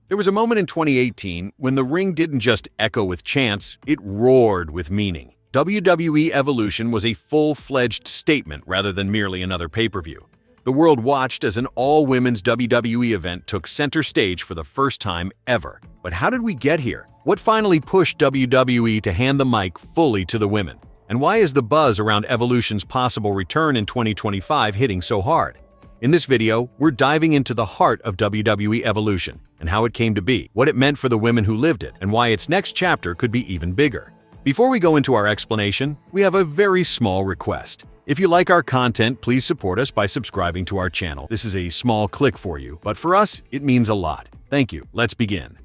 There was a moment in 2018 when the ring didn't just echo with chants, it roared with meaning. WWE Evolution was a full-fledged statement rather than merely another pay-per-view. The world watched as an all-women's WWE event took center stage for the first time ever. But how did we get here? What finally pushed WWE to hand the mic fully to the women? And why is the buzz around Evolution's possible return in 2025 hitting so hard? In this video, we're diving into the heart of WWE Evolution and how it came to be, what it meant for the women who lived it, and why its next chapter could be even bigger. Before we go into our explanation, we have a very small request. If you like our content, please support us by subscribing to our channel. This is a small click for you, but for us, it means a lot. Thank you. Let's begin.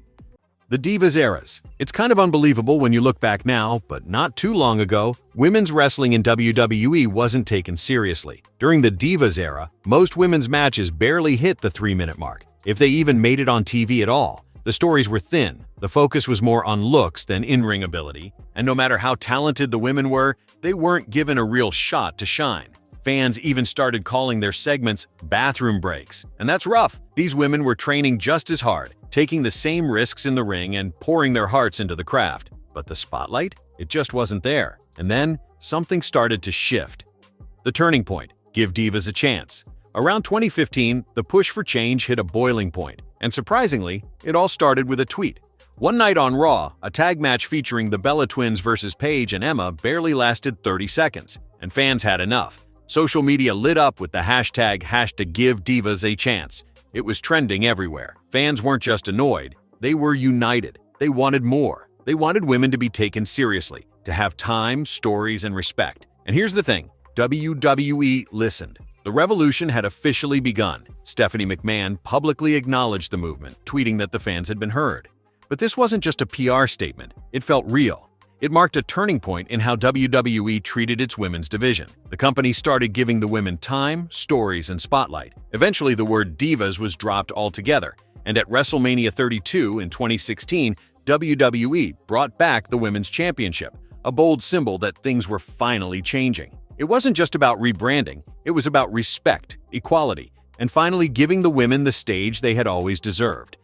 The Divas Eras. It's kind of unbelievable when you look back now, but not too long ago, women's wrestling in WWE wasn't taken seriously. During the Divas Era, most women's matches barely hit the 3-minute mark, if they even made it on TV at all. The stories were thin, the focus was more on looks than in-ring ability, and no matter how talented the women were, they weren't given a real shot to shine. Fans even started calling their segments bathroom breaks, and that's rough. These women were training just as hard, taking the same risks in the ring and pouring their hearts into the craft. But the spotlight? It just wasn't there. And then, something started to shift. The turning point. Give divas a chance. Around 2015, the push for change hit a boiling point, and surprisingly, it all started with a tweet. One night on Raw, a tag match featuring the Bella Twins versus Paige and Emma barely lasted 30 seconds, and fans had enough. Social media lit up with the hashtag #GiveDivasAChance. It was trending everywhere. Fans weren't just annoyed, they were united. They wanted more. They wanted women to be taken seriously, to have time, stories, and respect. And here's the thing, WWE listened. The revolution had officially begun. Stephanie McMahon publicly acknowledged the movement, tweeting that the fans had been heard. But this wasn't just a PR statement, it felt real. It marked a turning point in how WWE treated its women's division. The company started giving the women time, stories, and spotlight. Eventually, the word divas was dropped altogether, and at WrestleMania 32 in 2016, WWE brought back the Women's Championship, a bold symbol that things were finally changing. It wasn't just about rebranding, it was about respect, equality, and finally giving the women the stage they had always deserved.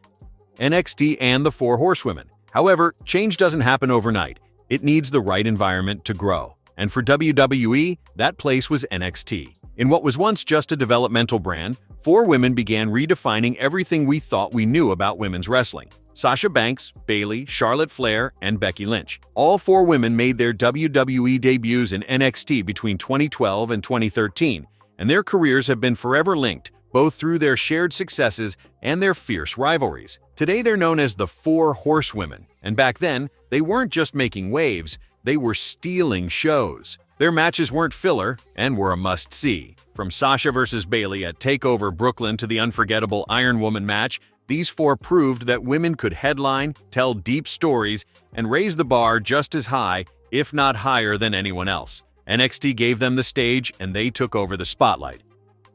NXT and the Four Horsewomen. However, change doesn't happen overnight. It needs the right environment to grow. And for WWE, that place was NXT. In what was once just a developmental brand, four women began redefining everything we thought we knew about women's wrestling. Sasha Banks, Bayley, Charlotte Flair, and Becky Lynch. All four women made their WWE debuts in NXT between 2012 and 2013, and their careers have been forever linked, both through their shared successes and their fierce rivalries. Today they're known as the Four Horsewomen, and back then, they weren't just making waves, they were stealing shows. Their matches weren't filler and were a must-see. From Sasha vs. Bayley at TakeOver Brooklyn to the unforgettable Iron Woman match, these four proved that women could headline, tell deep stories, and raise the bar just as high, if not higher than anyone else. NXT gave them the stage and they took over the spotlight.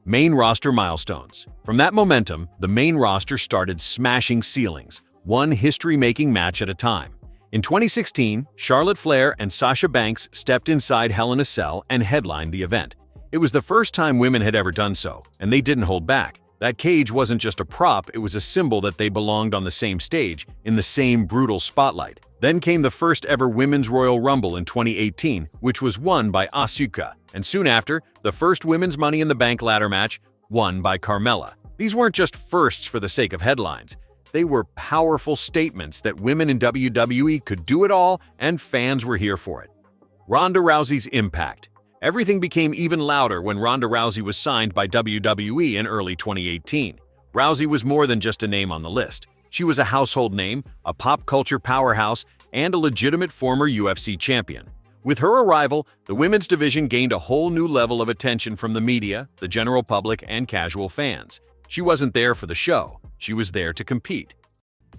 Main roster milestones. From that momentum, the main roster started smashing ceilings, one history-making match at a time. In 2016, Charlotte Flair and Sasha Banks stepped inside Hell in a Cell and headlined the event. It was the first time women had ever done so, and they didn't hold back. That cage wasn't just a prop, it was a symbol that they belonged on the same stage, in the same brutal spotlight. Then came the first ever Women's Royal Rumble in 2018, which was won by Asuka, and soon after, the first Women's Money in the Bank ladder match, won by Carmella. These weren't just firsts for the sake of headlines. They were powerful statements that women in WWE could do it all, and fans were here for it. Ronda Rousey's impact. Everything became even louder when Ronda Rousey was signed by WWE in early 2018. Rousey was more than just a name on the list. She was a household name, a pop culture powerhouse, and a legitimate former UFC champion. With her arrival, the women's division gained a whole new level of attention from the media, the general public, and casual fans. She wasn't there for the show, she was there to compete.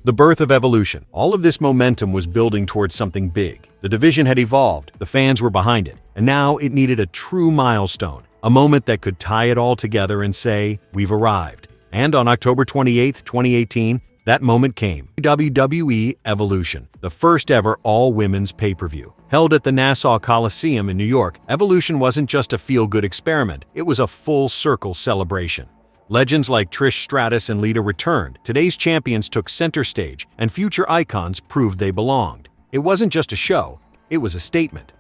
The birth of Evolution. All of this momentum was building towards something big. The division had evolved, the fans were behind it, and now it needed a true milestone, a moment that could tie it all together and say, we've arrived. And on October 28, 2018, that moment came. WWE Evolution, the first ever all-women's pay-per-view. Held at the Nassau Coliseum in New York, Evolution wasn't just a feel-good experiment, it was a full-circle celebration. Legends like Trish Stratus and Lita returned, today's champions took center stage, and future icons proved they belonged. It wasn't just a show, it was a statement.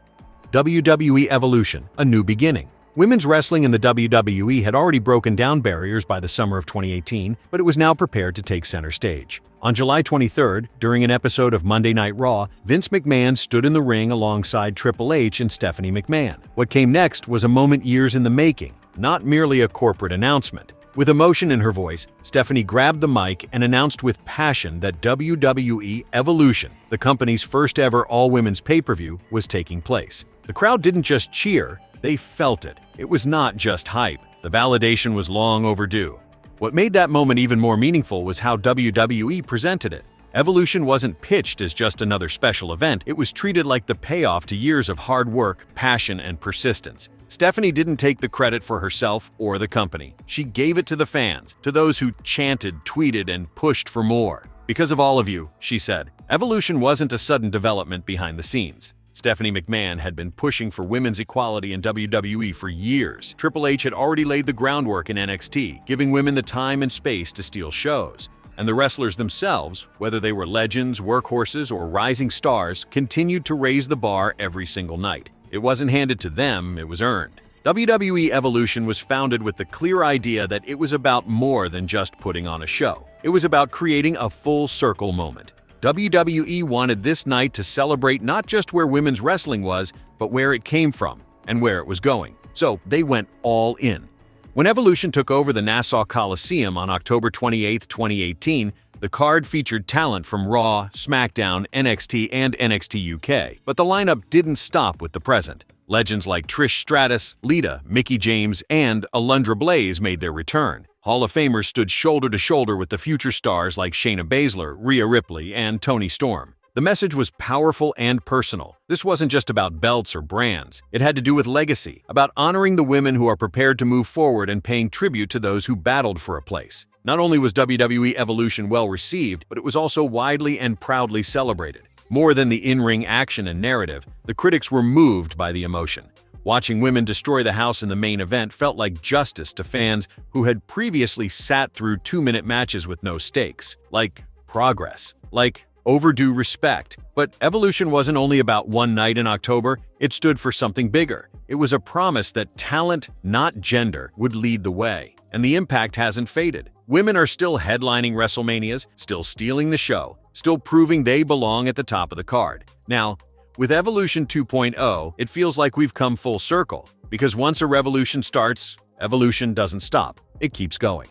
WWE Evolution, a new beginning. Women's wrestling in the WWE had already broken down barriers by the summer of 2018, but it was now prepared to take center stage. On July 23rd, during an episode of Monday Night Raw, Vince McMahon stood in the ring alongside Triple H and Stephanie McMahon. What came next was a moment years in the making, not merely a corporate announcement. With emotion in her voice, Stephanie grabbed the mic and announced with passion that WWE Evolution, the company's first ever all-women's pay-per-view, was taking place. The crowd didn't just cheer, they felt it. It was not just hype. The validation was long overdue. What made that moment even more meaningful was how WWE presented it. Evolution wasn't pitched as just another special event, it was treated like the payoff to years of hard work, passion, and persistence. Stephanie didn't take the credit for herself or the company. She gave it to the fans, to those who chanted, tweeted, and pushed for more. Because of all of you, she said, Evolution wasn't a sudden development behind the scenes. Stephanie McMahon had been pushing for women's equality in WWE for years. Triple H had already laid the groundwork in NXT, giving women the time and space to steal shows. And the wrestlers themselves, whether they were legends, workhorses, or rising stars, continued to raise the bar every single night. It wasn't handed to them, it was earned. WWE Evolution was founded with the clear idea that it was about more than just putting on a show. It was about creating a full circle moment. WWE wanted this night to celebrate not just where women's wrestling was, but where it came from and where it was going. So they went all in. When Evolution took over the Nassau Coliseum on October 28, 2018, the card featured talent from Raw, SmackDown, NXT, and NXT UK. But the lineup didn't stop with the present. Legends like Trish Stratus, Lita, Mickie James, and Alundra Blaze made their return. Hall of Famers stood shoulder to shoulder with the future stars like Shayna Baszler, Rhea Ripley, and Toni Storm. The message was powerful and personal. This wasn't just about belts or brands. It had to do with legacy, about honoring the women who are prepared to move forward and paying tribute to those who battled for a place. Not only was WWE Evolution well received, but it was also widely and proudly celebrated. More than the in-ring action and narrative, the critics were moved by the emotion. Watching women destroy the house in the main event felt like justice to fans who had previously sat through 2-minute matches with no stakes. Like progress. Like overdue respect. But Evolution wasn't only about one night in October, it stood for something bigger. It was a promise that talent, not gender, would lead the way. And the impact hasn't faded. Women are still headlining WrestleManias, still stealing the show, still proving they belong at the top of the card. Now, with Evolution 2.0, it feels like we've come full circle, because once a revolution starts, Evolution doesn't stop. It keeps going.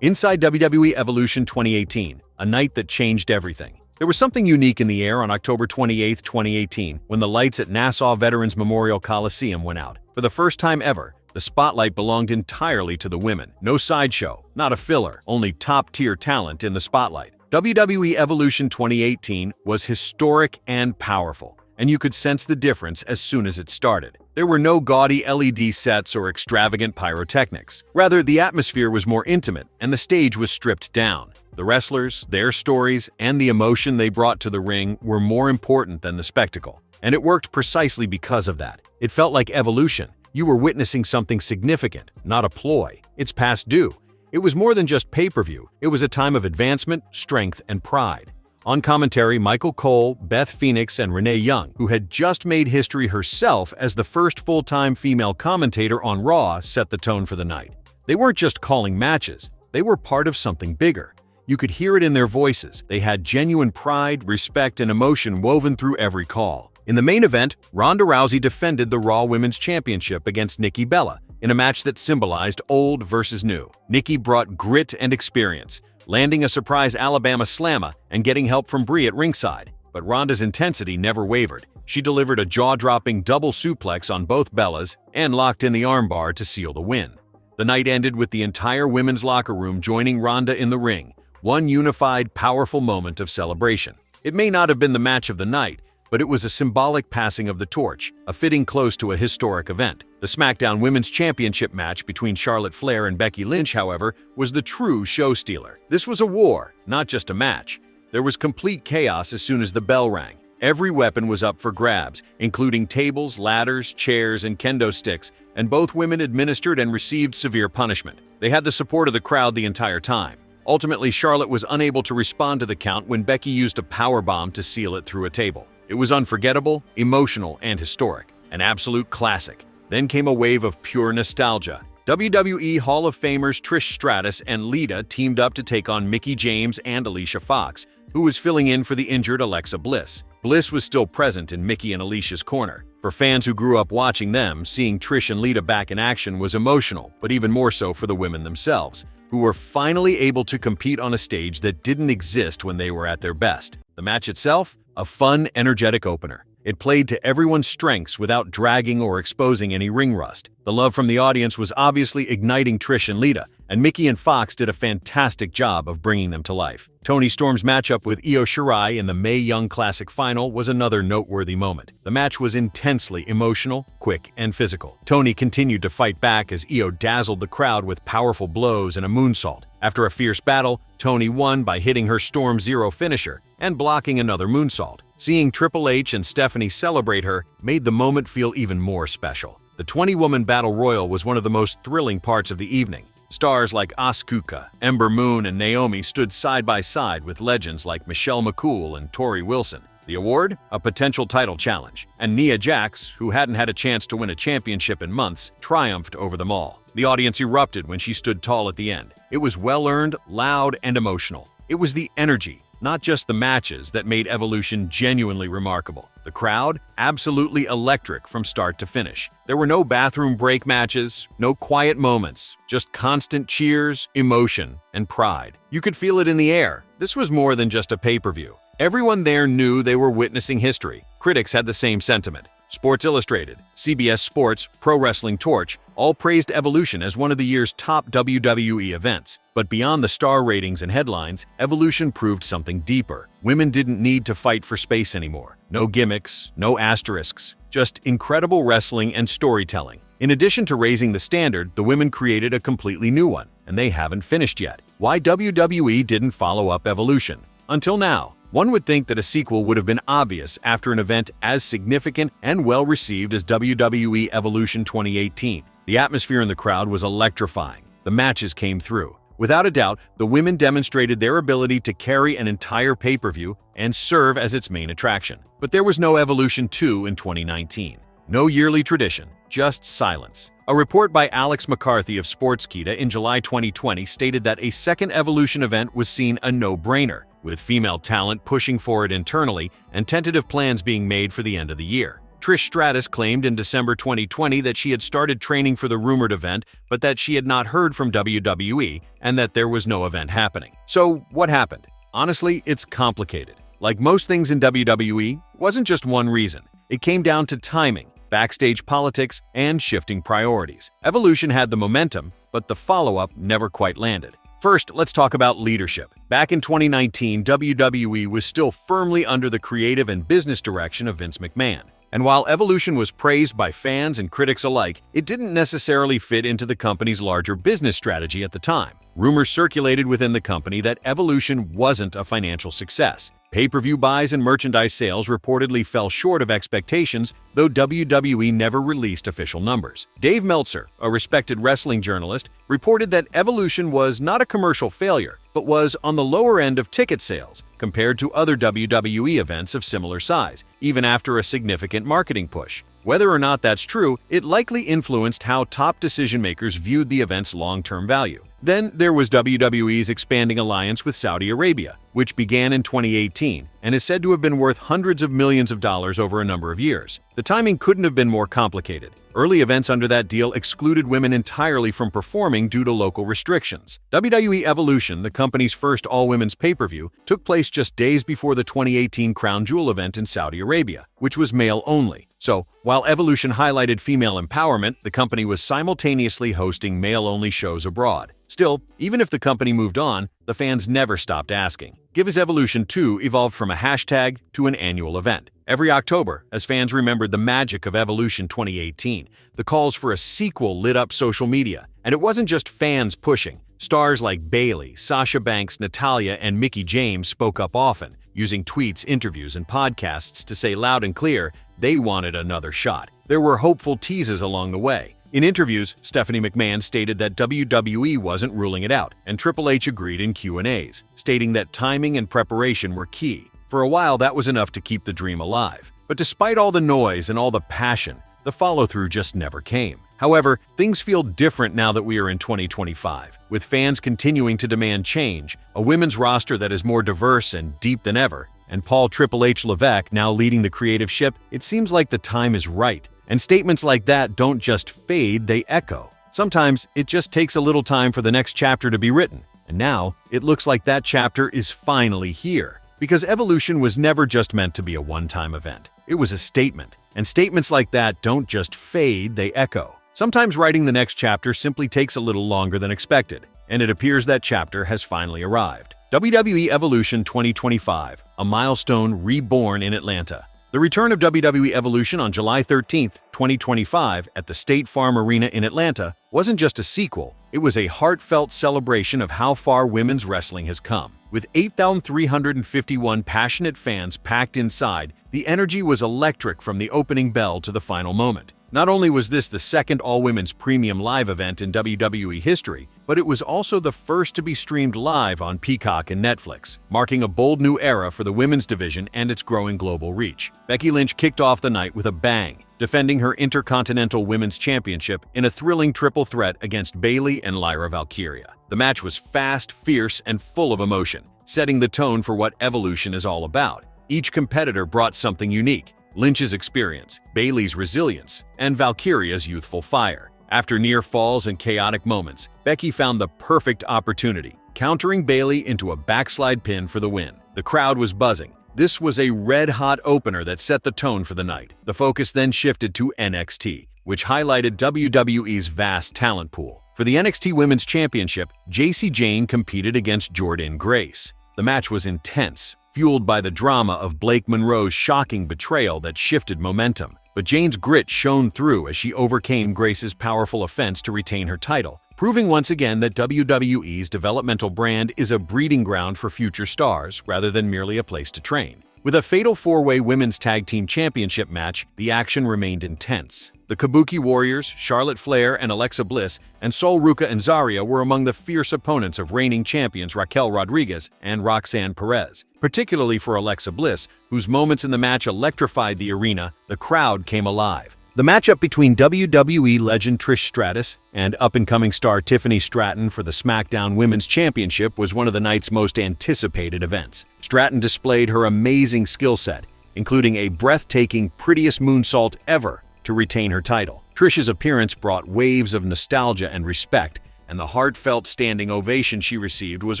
Inside WWE Evolution 2018, a night that changed everything. There was something unique in the air on October 28, 2018, when the lights at Nassau Veterans Memorial Coliseum went out. For the first time ever, the spotlight belonged entirely to the women. No sideshow, not a filler, only top-tier talent in the spotlight. WWE Evolution 2018 was historic and powerful, and you could sense the difference as soon as it started. There were no gaudy LED sets or extravagant pyrotechnics. Rather, the atmosphere was more intimate, and the stage was stripped down. The wrestlers, their stories, and the emotion they brought to the ring were more important than the spectacle. And it worked precisely because of that. It felt like Evolution. You were witnessing something significant, not a ploy. It's past due. It was more than just pay-per-view. It was a time of advancement, strength, and pride. On commentary, Michael Cole, Beth Phoenix, and Renee Young, who had just made history herself as the first full-time female commentator on Raw, set the tone for the night. They weren't just calling matches. They were part of something bigger. You could hear it in their voices. They had genuine pride, respect, and emotion woven through every call. In the main event, Ronda Rousey defended the Raw Women's Championship against Nikki Bella in a match that symbolized old versus new. Nikki brought grit and experience, landing a surprise Alabama slammer and getting help from Brie at ringside. But Ronda's intensity never wavered. She delivered a jaw-dropping double suplex on both Bellas and locked in the armbar to seal the win. The night ended with the entire women's locker room joining Ronda in the ring, one unified, powerful moment of celebration. It may not have been the match of the night, but it was a symbolic passing of the torch, a fitting close to a historic event. The SmackDown Women's Championship match between Charlotte Flair and Becky Lynch, however, was the true show-stealer. This was a war, not just a match. There was complete chaos as soon as the bell rang. Every weapon was up for grabs, including tables, ladders, chairs, and kendo sticks, and both women administered and received severe punishment. They had the support of the crowd the entire time. Ultimately, Charlotte was unable to respond to the count when Becky used a powerbomb to seal it through a table. It was unforgettable, emotional, and historic. An absolute classic. Then came a wave of pure nostalgia. WWE Hall of Famers Trish Stratus and Lita teamed up to take on Mickie James and Alicia Fox, who was filling in for the injured Alexa Bliss. Bliss was still present in Mickie and Alicia's corner. For fans who grew up watching them, seeing Trish and Lita back in action was emotional, but even more so for the women themselves, who were finally able to compete on a stage that didn't exist when they were at their best. The match itself? A fun, energetic opener. It played to everyone's strengths without dragging or exposing any ring rust. The love from the audience was obviously igniting Trish and Lita, and Mickie and Fox did a fantastic job of bringing them to life. Toni Storm's matchup with Io Shirai in the Mae Young Classic final was another noteworthy moment. The match was intensely emotional, quick, and physical. Toni continued to fight back as Io dazzled the crowd with powerful blows and a moonsault. After a fierce battle, Toni won by hitting her Storm Zero finisher and blocking another moonsault. Seeing Triple H and Stephanie celebrate her made the moment feel even more special. The 20-woman Battle Royal was one of the most thrilling parts of the evening. Stars like Asuka, Ember Moon, and Naomi stood side by side with legends like Michelle McCool and Tori Wilson. The award? A potential title challenge. And Nia Jax, who hadn't had a chance to win a championship in months, triumphed over them all. The audience erupted when she stood tall at the end. It was well-earned, loud, and emotional. It was the energy, not just the matches, that made Evolution genuinely remarkable. The crowd? Absolutely electric from start to finish. There were no bathroom break matches, no quiet moments, just constant cheers, emotion, and pride. You could feel it in the air. This was more than just a pay-per-view. Everyone there knew they were witnessing history. Critics had the same sentiment. Sports Illustrated, CBS Sports, Pro Wrestling Torch all praised Evolution as one of the year's top WWE events. But beyond the star ratings and headlines, Evolution proved something deeper. Women didn't need to fight for space anymore. No gimmicks, no asterisks, just incredible wrestling and storytelling. In addition to raising the standard, the women created a completely new one, and they haven't finished yet. Why WWE didn't follow up Evolution? Until now. One would think that a sequel would have been obvious after an event as significant and well-received as WWE Evolution 2018. The atmosphere in the crowd was electrifying. The matches came through. Without a doubt, the women demonstrated their ability to carry an entire pay-per-view and serve as its main attraction. But there was no Evolution 2 in 2019. No yearly tradition, just silence. A report by Alex McCarthy of Sportskeeda in July 2020 stated that a second Evolution event was seen a no-brainer, with female talent pushing for it internally and tentative plans being made for the end of the year. Trish Stratus claimed in December 2020 that she had started training for the rumored event, but that she had not heard from WWE and that there was no event happening. So what happened? Honestly, it's complicated. Like most things in WWE, it wasn't just one reason. It came down to timing, backstage politics, and shifting priorities. Evolution had the momentum, but the follow-up never quite landed. First, let's talk about leadership. Back in 2019, WWE was still firmly under the creative and business direction of Vince McMahon. And while Evolution was praised by fans and critics alike, it didn't necessarily fit into the company's larger business strategy at the time. Rumors circulated within the company that Evolution wasn't a financial success. Pay-per-view buys and merchandise sales reportedly fell short of expectations, though WWE never released official numbers. Dave Meltzer, a respected wrestling journalist, reported that Evolution was not a commercial failure, but was on the lower end of ticket sales compared to other WWE events of similar size, even after a significant marketing push. Whether or not that's true, it likely influenced how top decision-makers viewed the event's long-term value. Then there was WWE's expanding alliance with Saudi Arabia, which began in 2018 and is said to have been worth hundreds of millions of dollars over a number of years. The timing couldn't have been more complicated. Early events under that deal excluded women entirely from performing due to local restrictions. WWE Evolution, the company's first all-women's pay-per-view, took place just days before the 2018 Crown Jewel event in Saudi Arabia, which was male-only. So, while Evolution highlighted female empowerment, the company was simultaneously hosting male-only shows abroad. Still, even if the company moved on, the fans never stopped asking. Divas Evolution 2 evolved from a hashtag to an annual event. Every October, as fans remembered the magic of Evolution 2018, the calls for a sequel lit up social media. And it wasn't just fans pushing. Stars like Bayley, Sasha Banks, Natalya, and Mickie James spoke up often, using tweets, interviews, and podcasts to say loud and clear they wanted another shot. There were hopeful teases along the way. In interviews, Stephanie McMahon stated that WWE wasn't ruling it out, and Triple H agreed in Q&As, stating that timing and preparation were key. For a while, that was enough to keep the dream alive. But despite all the noise and all the passion, the follow-through just never came. However, things feel different now that we are in 2025, with fans continuing to demand change, a women's roster that is more diverse and deep than ever, and Paul Triple H Levesque now leading the creative ship. It seems like the time is right. And statements like that don't just fade, they echo. Sometimes it just takes a little time for the next chapter to be written. And now, it looks like that chapter is finally here. Because Evolution was never just meant to be a one-time event. It was a statement. And statements like that don't just fade, they echo. Sometimes writing the next chapter simply takes a little longer than expected. And it appears that chapter has finally arrived. WWE Evolution 2025, a milestone reborn in Atlanta. The return of WWE Evolution on July 13, 2025 at the State Farm Arena in Atlanta wasn't just a sequel, it was a heartfelt celebration of how far women's wrestling has come. With 8,351 passionate fans packed inside, the energy was electric from the opening bell to the final moment. Not only was this the second all-women's premium live event in WWE history, but it was also the first to be streamed live on Peacock and Netflix, marking a bold new era for the women's division and its growing global reach. Becky Lynch kicked off the night with a bang, defending her Intercontinental Women's Championship in a thrilling triple threat against Bayley and Lyra Valkyria. The match was fast, fierce, and full of emotion, setting the tone for what Evolution is all about. Each competitor brought something unique: Lynch's experience, Bayley's resilience, and Valkyria's youthful fire. After near falls and chaotic moments, Becky found the perfect opportunity, countering Bayley into a backslide pin for the win. The crowd was buzzing. This was a red-hot opener that set the tone for the night. The focus then shifted to NXT, which highlighted WWE's vast talent pool. For the NXT Women's Championship, Jacy Jayne competed against Jordynne Grace. The match was intense, fueled by the drama of Blake Monroe's shocking betrayal that shifted momentum. But Jayne's grit shone through as she overcame Grace's powerful offense to retain her title, proving once again that WWE's developmental brand is a breeding ground for future stars rather than merely a place to train. With a fatal four-way women's tag team championship match, the action remained intense. The Kabuki Warriors, Charlotte Flair and Alexa Bliss, and Sol Ruca and Zarya were among the fierce opponents of reigning champions Raquel Rodriguez and Roxanne Perez. Particularly for Alexa Bliss, whose moments in the match electrified the arena, the crowd came alive. The matchup between WWE legend Trish Stratus and up-and-coming star Tiffany Stratton for the SmackDown Women's Championship was one of the night's most anticipated events. Stratton displayed her amazing skill set, including a breathtaking prettiest moonsault ever, to retain her title. Trish's appearance brought waves of nostalgia and respect, and the heartfelt standing ovation she received was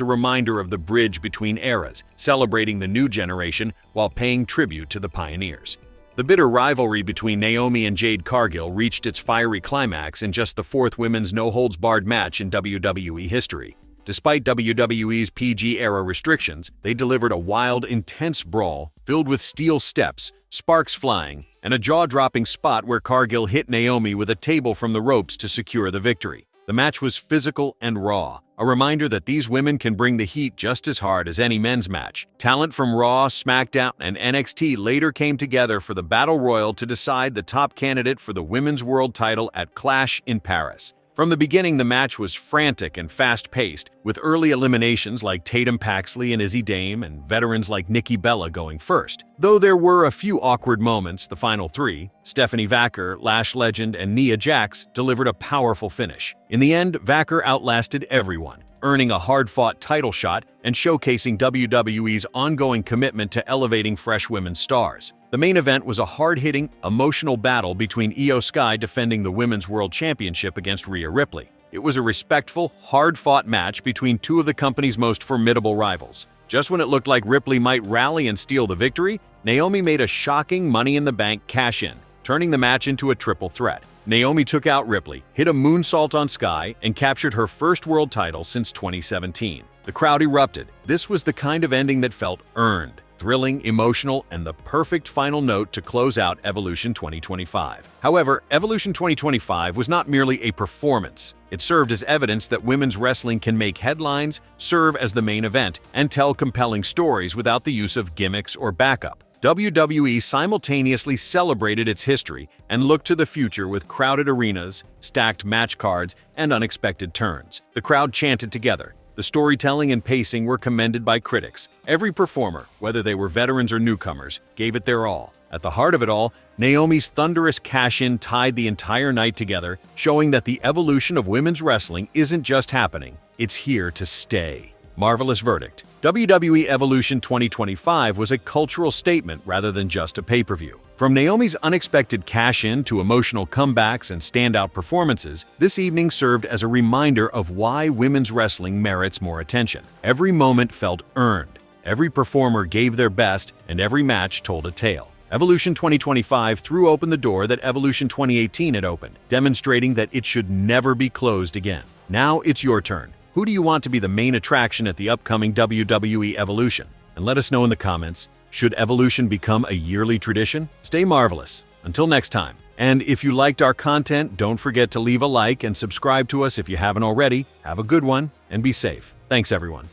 a reminder of the bridge between eras, celebrating the new generation while paying tribute to the pioneers. The bitter rivalry between Naomi and Jade Cargill reached its fiery climax in just the fourth women's no-holds-barred match in WWE history. Despite WWE's PG-era restrictions, they delivered a wild, intense brawl filled with steel steps, sparks flying, and a jaw-dropping spot where Cargill hit Naomi with a table from the ropes to secure the victory. The match was physical and raw, a reminder that these women can bring the heat just as hard as any men's match. Talent from Raw, SmackDown, and NXT later came together for the Battle Royal to decide the top candidate for the Women's World title at Clash in Paris. From the beginning, the match was frantic and fast-paced, with early eliminations like Tatum Paxley and Izzy Dame and veterans like Nikki Bella going first. Though there were a few awkward moments, the final three, Stephanie Vaquer, Lash Legend, and Nia Jax, delivered a powerful finish. In the end, Vaquer outlasted everyone, earning a hard-fought title shot and showcasing WWE's ongoing commitment to elevating fresh women's stars. The main event was a hard-hitting, emotional battle between Io Sky defending the Women's World Championship against Rhea Ripley. It was a respectful, hard-fought match between two of the company's most formidable rivals. Just when it looked like Ripley might rally and steal the victory, Naomi made a shocking Money in the Bank cash-in, turning the match into a triple threat. Naomi took out Ripley, hit a moonsault on Sky, and captured her first world title since 2017. The crowd erupted. This was the kind of ending that felt earned. thrilling, emotional, and the perfect final note to close out Evolution 2025. However, Evolution 2025 was not merely a performance. It served as evidence that women's wrestling can make headlines, serve as the main event, and tell compelling stories without the use of gimmicks or backup. WWE simultaneously celebrated its history and looked to the future with crowded arenas, stacked match cards, and unexpected turns. The crowd chanted together. The storytelling and pacing were commended by critics. Every performer, whether they were veterans or newcomers, gave it their all. At the heart of it all, Naomi's thunderous cash-in tied the entire night together, showing that the evolution of women's wrestling isn't just happening, it's here to stay. Marvelous verdict. WWE Evolution 2025 was a cultural statement rather than just a pay-per-view. From Naomi's unexpected cash-in to emotional comebacks and standout performances, this evening served as a reminder of why women's wrestling merits more attention. Every moment felt earned, every performer gave their best, and every match told a tale. Evolution 2025 threw open the door that Evolution 2018 had opened, demonstrating that it should never be closed again. Now it's your turn. Who do you want to be the main attraction at the upcoming WWE Evolution? And let us know in the comments. Should Evolution become a yearly tradition? Stay marvelous. Until next time. And if you liked our content, don't forget to leave a like and subscribe to us if you haven't already. Have a good one and be safe. Thanks, everyone.